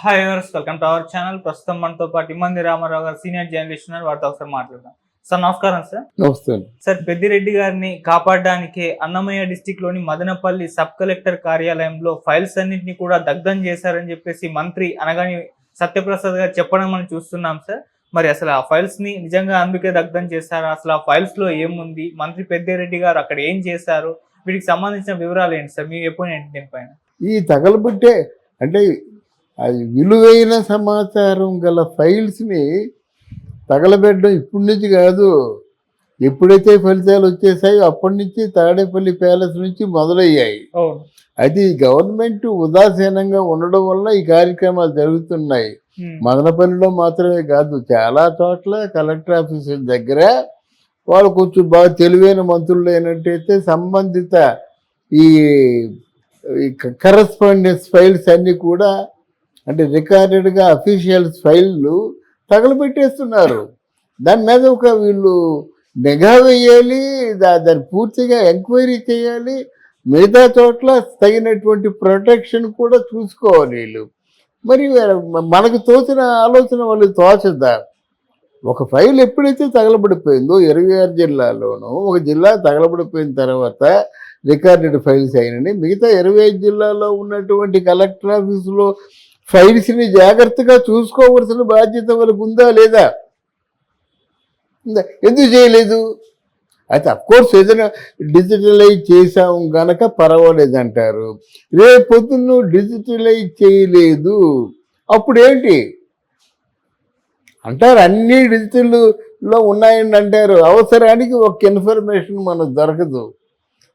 Hi viewers, welcome to our channel. ప్రస్తుతం మనతో పాటు ఇమ్మంది రామారావు గారు సీనియర్ జర్నలిస్ట్ ఉన్నారు. వారితో ఒకసారి మాట్లాడదాం. సార్ నమస్కారం. సార్ నమస్తే. సార్, పెద్దిరెడ్డి గారిని కాపాడడానికి అన్నమయ్య డిస్టిక్ లోని మదనపల్లి సబ్ కలెక్టర్ కార్యాలయంలో ఫైల్స్ అన్నింటినీ కూడా దగ్ధం చేశారని చెప్పేసి మంత్రి అనగాని సత్యప్రసాద్ గారు చెప్పడం మనం చూస్తున్నాం. సార్, మరి అసలు ఆ ఫైల్స్ ని నిజంగా అందుకే దగ్ధం చేశారు? అసలు ఆ ఫైల్స్ లో ఏముంది? మంత్రి పెద్దిరెడ్డి గారు అక్కడ ఏం చేశారు? వీటికి సంబంధించిన వివరాలు ఏంటి సార్? మీ ఎప్పుడు ఏంటి దీనిపైన? ఈ తగలబెట్టే అంటే అది విలువైన సమాచారం గల ఫైల్స్ని తగలబెట్టడం ఇప్పటి నుంచి కాదు. ఎప్పుడైతే ఫలితాలు వచ్చేసాయో అప్పటి నుంచి తాడేపల్లి ప్యాలెస్ నుంచి మొదలయ్యాయి. అది గవర్నమెంట్ ఉదాసీనంగా ఉండడం వల్ల ఈ కార్యక్రమాలు జరుగుతున్నాయి. మదనపల్లిలో మాత్రమే కాదు, చాలా చోట్ల కలెక్టర్ ఆఫీసుల దగ్గర వాళ్ళు కొంచెం బాగా తెలివైన మంత్రులు అయినట్టయితే సంబంధిత ఈ కరస్పాండెన్స్ ఫైల్స్ అన్నీ కూడా అంటే రికార్డెడ్గా అఫీషియల్స్ ఫైళ్ళు తగలబెట్టేస్తున్నారు. దాని మీద ఒక వీళ్ళు నిఘా వేయాలి, దాన్ని పూర్తిగా ఎంక్వైరీ చేయాలి, మిగతా చోట్ల తగినటువంటి ప్రొటెక్షన్ కూడా చూసుకోవాలి వీళ్ళు. మరి మనకు తోచిన ఆలోచన వాళ్ళు తోచదా? ఒక ఫైల్ ఎప్పుడైతే తగలబడిపోయిందో 26 జిల్లాల్లోనూ ఒక జిల్లా తగలబడిపోయిన తర్వాత రికార్డెడ్ ఫైల్స్ అయినని మిగతా 25 జిల్లాల్లో ఉన్నటువంటి కలెక్టర్ ఆఫీసులో ఫైల్స్ని జాగ్రత్తగా చూసుకోవలసిన బాధ్యత వాళ్ళకు ఉందా లేదా? ఎందుకు చేయలేదు? అయితే అఫ్కోర్స్ ఏదైనా డిజిటలైజ్ చేసాం గనక పర్వాలేదంటారు. రేపొద్దును డిజిటలైజ్ చేయలేదు అప్పుడేంటి అంటారు? అన్నీ డిజిటల్లో ఉన్నాయని అంటారు. అవసరానికి ఒక ఇన్ఫర్మేషన్ మనకు దొరకదు.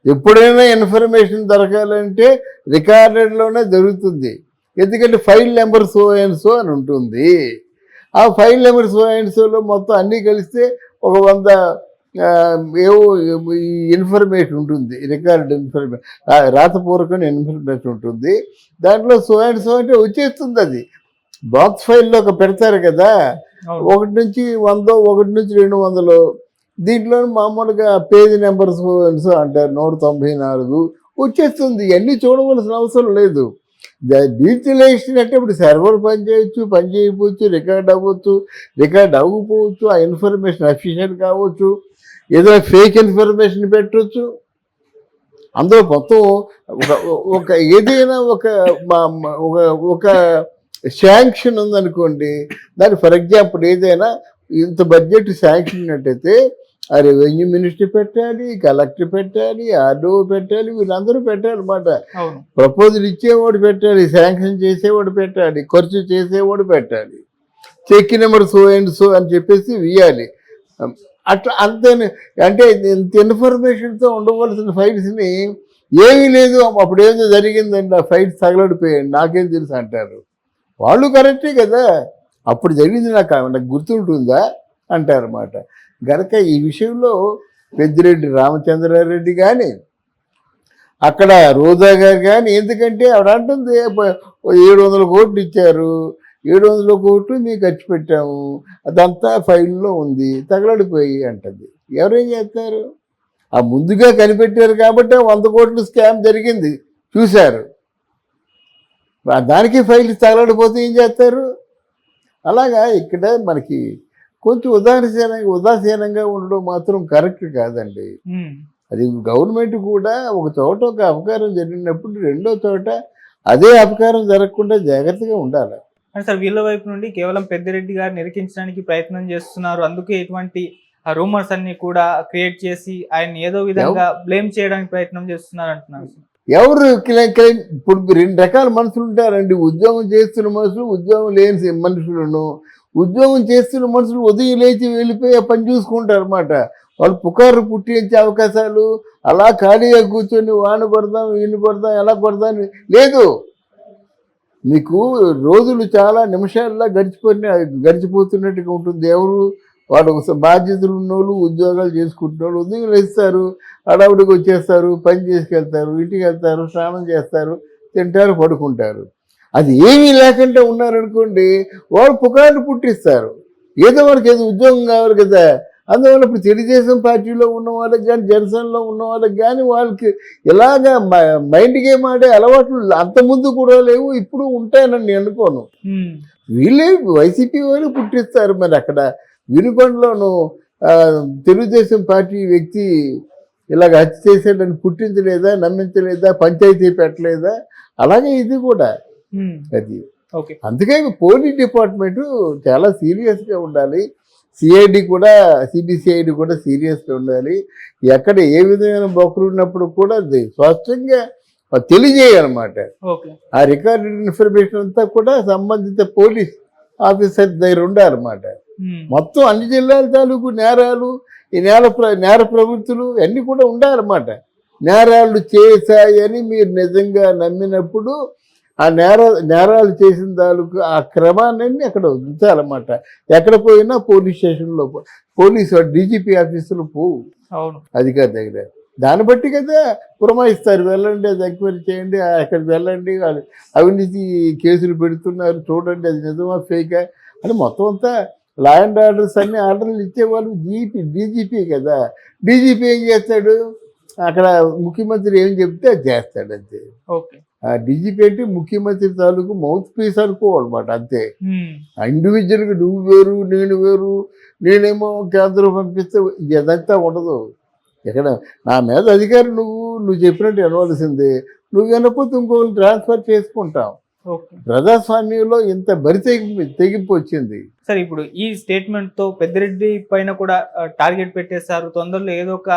ఎప్పుడైనా ఇన్ఫర్మేషన్ దొరకాలంటే రికార్డెడ్లోనే దొరుకుతుంది. ఎందుకంటే file number so and so అని ఉంటుంది. ఆ file number so and solo మొత్తం అన్నీ కలిస్తే ఒక 100 ఏవో ఇన్ఫర్మేషన్ ఉంటుంది, రికార్డ్ ఇన్ఫర్మేషన్, రాతపూర్వకమైన ఇన్ఫర్మేషన్ ఉంటుంది. దాంట్లో సో అండ్ సో అంటే వచ్చేస్తుంది. అది బాక్స్ ఫైల్లో ఒక పెడతారు కదా, 1 నుంచి 100, 1 నుంచి 200. దీంట్లో మామూలుగా page number so and so అంటారు, 194 వచ్చేస్తుంది. ఇవన్నీ చూడవలసిన అవసరం లేదు. డిజిటలైజేషన్ అంటే ఇప్పుడు సర్వర్ పనిచేయచ్చు, పని చేయకపోవచ్చు, రికార్డ్ అవ్వచ్చు, రికార్డ్ అవ్వకపోవచ్చు, ఆ ఇన్ఫర్మేషన్ అఫిషియల్ కావచ్చు, ఏదైనా ఫేక్ ఇన్ఫర్మేషన్ పెట్టవచ్చు. అందులో మొత్తం ఒక ఏదైనా ఒక శాంక్షన్ ఉందనుకోండి, దాని ఫర్ ఎగ్జాంపుల్ ఏదైనా ఇంత బడ్జెట్ శాంక్షన్ ఉన్నట్టయితే ఆ రెవెన్యూ మినిస్టర్ పెట్టాలి, కలెక్టర్ పెట్టాలి, ఆర్డో పెట్టాలి, వీళ్ళందరూ పెట్టాలన్నమాట. ప్రపోజల్ ఇచ్చేవాడు పెట్టాలి, శాంక్షన్ చేసేవాడు పెట్టాలి, ఖర్చు చేసేవాడు పెట్టాలి, cheque number so and so అని చెప్పేసి వేయాలి. అట్లా అంతే. అంటే ఇంత ఇన్ఫర్మేషన్తో ఉండవలసిన ఫైల్స్ని ఏమీ లేదు, అప్పుడు ఏదో జరిగిందండి, ఆ ఫైల్స్ తగలడిపోయాయి, నాకేం తెలుసు అంటారు. వాళ్ళు కరెక్టే కదా, అప్పుడు జరిగింది నాకు గుర్తుంటుందా అంటారన్నమాట. గనక ఈ విషయంలో పెద్దిరెడ్డి రామచంద్రారెడ్డి కానీ అక్కడ రోజా గారు కానీ, ఎందుకంటే ఆవిడ అంటుంది 700 కోట్లు ఇచ్చారు, 700 కోట్లు మీకు ఖర్చు పెట్టాము, అదంతా ఫైల్లో ఉంది, తగలడిపోయి అంటుంది. ఎవరేం చేస్తారు? ఆ ముందుగా కనిపెట్టారు కాబట్టి 100 కోట్లు స్కామ్ జరిగింది చూశారు. దానికి ఫైల్స్ తగలడిపోతే ఏం చేస్తారు? అలాగా ఇక్కడ మనకి కొంచెం ఉదాసీనంగా ఉండడం మాత్రం కరెక్ట్ కాదండి. అది గవర్నమెంట్ కూడా ఒక చోట ఒక అపకారం జరిగినప్పుడు రెండో చోట అదే అపకారం జరగకుండా జాగ్రత్తగా ఉండాలి. అంటే సార్, వీళ్ళ వైపు నుండి కేవలం పెద్దిరెడ్డి గారిని నిరకించడానికి ప్రయత్నం చేస్తున్నారు, అందుకే ఇటువంటి రూమర్స్ అన్ని కూడా క్రియేట్ చేసి ఆయన ఏదో విధంగా బ్లేమ్ చేయడానికి ప్రయత్నం చేస్తున్నారు అంటున్నారు. ఎవరు ఇప్పుడు 2 రకాల మనుషులు ఉంటారండి. ఉద్యోగం చేస్తున్న మనుషులు, ఉద్యోగం లేని మనుషులను. ఉద్యోగం చేస్తున్న మనుషులు ఉదయం లేచి వెళ్ళిపోయి ఆ పని చూసుకుంటారు అన్నమాట. వాళ్ళు పుకారు పుట్టించే అవకాశాలు, అలా ఖాళీగా కూర్చొని వాన కొడదాం, ఈయన కొడదాం, ఎలా కొడదాం లేదు. మీకు రోజులు చాలా నిమిషాల్లో గడిచిపోతున్నట్టుగా ఉంటుంది. ఎవరు వాడు బాధ్యతలు ఉన్నోళ్ళు, ఉద్యోగాలు చేసుకుంటున్న ఉద్యోగాలు ఇస్తారు, హడావుడికి వచ్చేస్తారు, పని చేసుకెళ్తారు, ఇంటికి వెళ్తారు, స్నానం చేస్తారు, తింటారు, పడుకుంటారు. అది ఏమీ లేకుండా ఉన్నారనుకోండి, వాళ్ళు పుకార్లు పుట్టిస్తారు. ఏదో వాడికి ఏదో ఉద్యోగం కావాలి కదా, అందువల్ల ఇప్పుడు తెలుగుదేశం పార్టీలో ఉన్న వాళ్ళకి కానీ జనసేనలో ఉన్న వాళ్ళకి కానీ వాళ్ళకి ఇలాగా మైండ్ గేమ్ ఆడే అలవాట్లు అంతకుముందు కూడా లేవు, ఇప్పుడు ఉంటాయని నేను అనుకోను. వీళ్ళే వైసీపీ వాళ్ళు పుట్టిస్తారు. మరి అక్కడ వినుకొండలోను తెలుగుదేశం పార్టీ వ్యక్తి ఇలాగ హత్య చేసాడని పుట్టించలేదా, నమ్మించలేదా, పంచాయతీ పెట్టలేదా? అలాగే ఇది కూడా అది. అందుకే పోలీస్ డిపార్ట్మెంట్ చాలా సీరియస్గా ఉండాలి. సిఐడి కూడా, సిబిసిఐడి కూడా సీరియస్గా ఉండాలి. ఎక్కడ ఏ విధమైన బొక్కలు ఉన్నప్పుడు కూడా అది స్పష్టంగా తెలియజేయాలన్నమాట. ఆ రికార్డెడ్ ఇన్ఫర్మేషన్ అంతా కూడా సంబంధిత పోలీస్ ఆఫీసర్ దగ్గర ఉండాలన్నమాట. మొత్తం అన్ని జిల్లాల తాలూకు నేరాలు, ఈ నేర ప్రవృత్తులు అన్నీ కూడా ఉండాలన్నమాట. నేరాలు చేశాయని మీరు నిజంగా నమ్మినప్పుడు ఆ నేరాలు చేసిన తాలూకు ఆ క్రమాన్ని అక్కడ ఉంచాలన్నమాట. ఎక్కడ పోయినా పోలీస్ స్టేషన్లో, పోలీసు డీజీపీ ఆఫీసులో పోవు అధికారి దగ్గర. దాన్ని బట్టి కదా పురమాయిస్తారు, వెళ్ళండి అది ఎంక్వైరీ చేయండి, అక్కడికి వెళ్ళండి, అవినీతి కేసులు పెడుతున్నారు చూడండి, అది నిజమా ఫేకా అని మొత్తం అంతా లా అండ్ ఆర్డర్స్ అన్ని ఆర్డర్లు ఇచ్చేవాళ్ళు డీజీపీ కదా. డీజీపీ ఏం చేస్తాడు, అక్కడ ముఖ్యమంత్రి ఏం చెప్తే అది చేస్తాడు అంతే. డీజీపీ అంటే ముఖ్యమంత్రి తాలూకు మౌత్ పీస్ అనుకోవాలన్నమాట అంతే. ఇండివిజువల్గా నువ్వు వేరు నేను వేరు, నేనేమో కేంద్రం పంపిస్తే ఇదంతా ఉండదు. ఎక్కడ నా మీద అధికారి నువ్వు చెప్పినట్టు వినవలసిందే, నువ్వు వినకపోతే ఇంకోళ్ళు ట్రాన్స్ఫర్ చేసుకుంటాం. ప్రజాస్వామ్యంలో ఇంత తెగింపు వచ్చింది. సార్ ఇప్పుడు ఈ స్టేట్మెంట్ తో పెద్దిరెడ్డి పైన కూడా టార్గెట్ పెట్టేశారు, తొందరలో ఏదో ఒక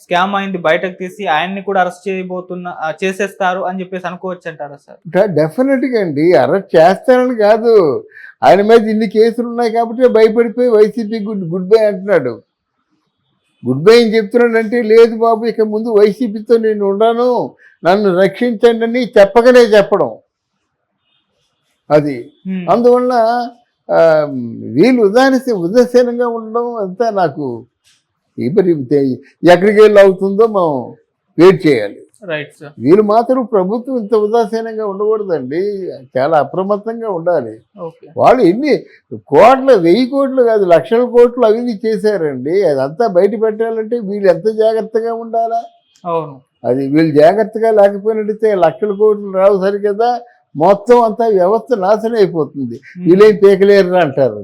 స్కామ్ అయింది బయటకు తీసి ఆయన్ని కూడా అరెస్ట్ చేసేస్తారు అని చెప్పేసి అనుకోవచ్చు అంటారా సార్? డెఫినెట్గా అండి, అరెస్ట్ చేస్తారని కాదు, ఆయన మీద ఇన్ని కేసులు ఉన్నాయి కాబట్టి భయపడిపోయి వైసీపీ గుడ్ బై అంటున్నాడు. గుడ్ బై అని చెప్తున్నాడు అంటే, లేదు బాబు ఇక ముందు వైసీపీతో నేను ఉండను, నన్ను రక్షించండి అని చెప్పకనే చెప్పడం అది. అందువల్ల వీళ్ళు ఉదాసీనంగా ఉండడం అంతా నాకు ఎక్కడికి వెళ్ళి అవుతుందో మనం వెయిట్ చేయాలి. వీళ్ళు మాత్రం ప్రభుత్వం ఇంత ఉదాసీనంగా ఉండకూడదండి, చాలా అప్రమత్తంగా ఉండాలి. వాళ్ళు ఎన్ని కోట్లు, 1000 కోట్లు కాదు, లక్షల కోట్లు అవినీతి చేశారండి. అదంతా బయట పెట్టాలంటే వీళ్ళు ఎంత జాగ్రత్తగా ఉండాలా? అది వీళ్ళు జాగ్రత్తగా లేకపోయినట్టయితే లక్షల కోట్లు రావు సరికదా, మొత్తం అంతా వ్యవస్థ నాశనం అయిపోతుంది. వీళ్ళేం పీకలేరు అంటారు.